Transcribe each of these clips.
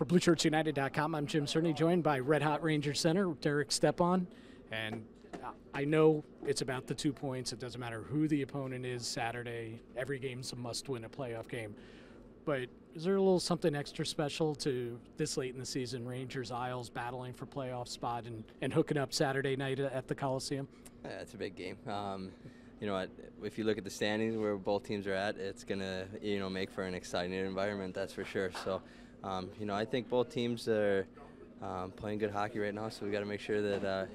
For BlueShirtsUnited.com, I'm Jim Cerny, joined by Red Hot Ranger center Derek Stepan. And I know it's about the 2 points. It doesn't matter who the opponent is Saturday. Every game's a must-win, a playoff game. But is there a little something extra special to this late in the season, Rangers, Isles battling for playoff spot and hooking up Saturday night at the Coliseum? Yeah, it's a big game. You know, if you look at the standings where both teams are at, it's going to, make for an exciting environment, that's for sure. So, I think both teams are playing good hockey right now, so we got to make sure that,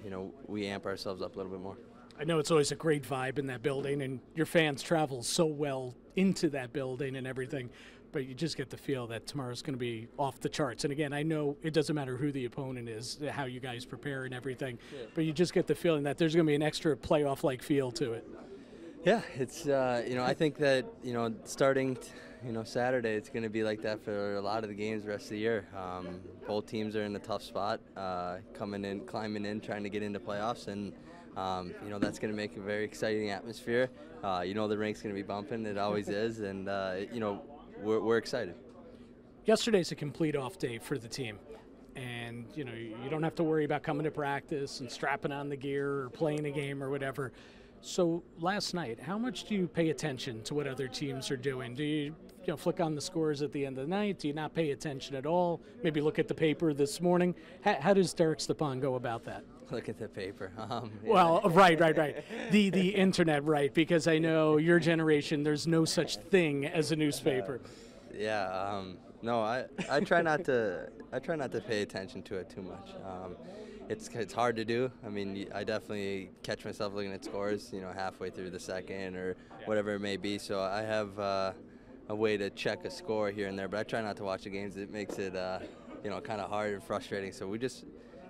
we amp ourselves up a little bit more. I know it's always a great vibe in that building, and your fans travel so well into that building and everything, but you just get the feel that tomorrow's going to be off the charts. And again, I know it doesn't matter who the opponent is, how you guys prepare and everything, but you just get the feeling that there's going to be an extra playoff-like feel to it. Yeah, it's I think that starting Saturday, it's going to be like that for a lot of the games the rest of the year. Both teams are in a tough spot, climbing in, trying to get into playoffs, and that's going to make a very exciting atmosphere. The rink's going to be bumping, it always is, and we're excited. Yesterday's a complete off day for the team. And, you don't have to worry about coming to practice and strapping on the gear or playing a game or whatever. So last night, how much do you pay attention to what other teams are doing? Do you, flick on the scores at the end of the night? Do you not pay attention at all? Maybe look at the paper this morning? How does Derek Stepan go about that? Look at the paper. Well, right. The internet, right? Because I know your generation, there's no such thing as a newspaper. No, I try not to pay attention to it too much. It's hard to do. I mean, I definitely catch myself looking at scores, halfway through the second or whatever it may be. So I have a way to check a score here and there, but I try not to watch the games. It makes it, kind of hard and frustrating. So we just,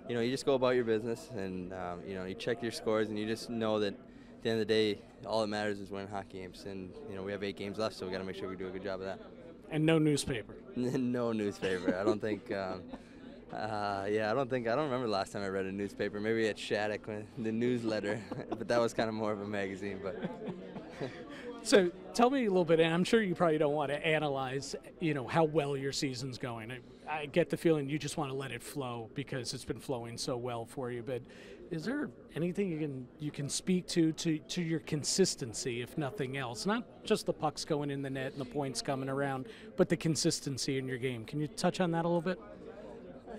you just go about your business and, you check your scores, and you just know that at the end of the day, all that matters is winning hockey games. And, we have 8 games left, so we got to make sure we do a good job of that. And no newspaper. No newspaper. I don't think. I don't remember the last time I read a newspaper. Maybe at Shattuck, the newsletter, but that was kind of more of a magazine. But so tell me a little bit, and I'm sure you probably don't want to analyze, how well your season's going. I get the feeling you just want to let it flow because it's been flowing so well for you. But is there anything you can speak to your consistency, if nothing else? Not just the pucks going in the net and the points coming around, but the consistency in your game. Can you touch on that a little bit?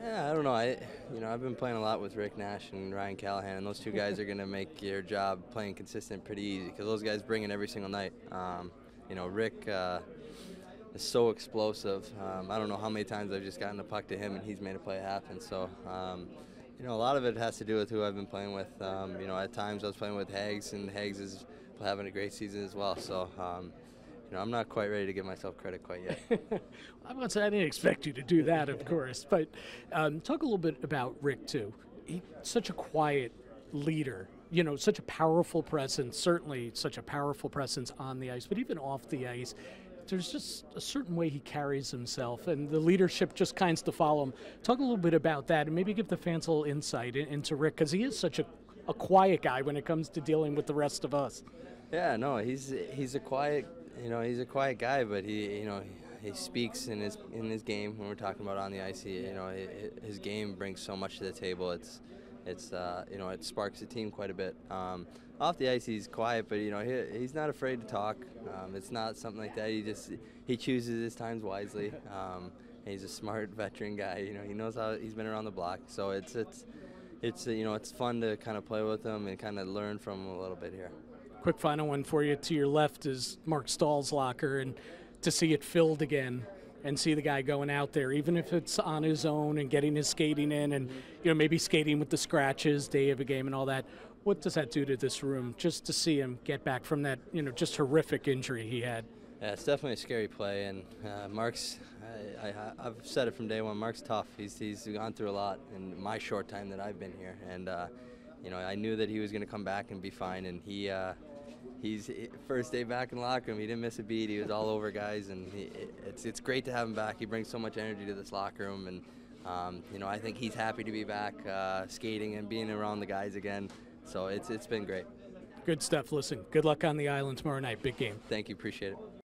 Yeah, I don't know. I've been playing a lot with Rick Nash and Ryan Callahan, and those two guys are going to make your job playing consistent pretty easy because those guys bring it every single night. Rick is so explosive. I don't know how many times I've just gotten the puck to him and he's made a play happen. So, a lot of it has to do with who I've been playing with. At times I was playing with Hags, and Hags is having a great season as well. So, I'm not quite ready to give myself credit quite yet. I didn't expect you to do that, of course. But talk a little bit about Rick, too. He's such a quiet leader, such a powerful presence, certainly such a powerful presence on the ice, but even off the ice. There's just a certain way he carries himself, and the leadership just kinds to follow him. Talk a little bit about that, and maybe give the fans a little insight into Rick, because he is such a quiet guy when it comes to dealing with the rest of us. Yeah, no, he's a quiet, he's a quiet guy, but he speaks in his game when we're talking about on the ice. His game brings so much to the table. It sparks the team quite a bit. Off the ice, he's quiet, but he's not afraid to talk. It's not something like that. He chooses his times wisely. He's a smart veteran guy. He knows how he's been around the block. So it's fun to kind of play with him and kind of learn from him a little bit here. Quick final one for you. To your left is Mark Stahl's locker, and to see it filled again and see the guy going out there, even if it's on his own and getting his skating in and, maybe skating with the scratches day of a game and all that, what does that do to this room just to see him get back from that, just horrific injury he had? Yeah, it's definitely a scary play, and Mark's, I've said it from day one, Mark's tough. He's gone through a lot in my short time that I've been here, and, I knew that he was going to come back and be fine, and he's first day back in the locker room. He didn't miss a beat. He was all over guys, and it's great to have him back. He brings so much energy to this locker room, and I think he's happy to be back skating and being around the guys again. So it's been great. Good stuff. Listen, good luck on the island tomorrow night. Big game. Thank you. Appreciate it.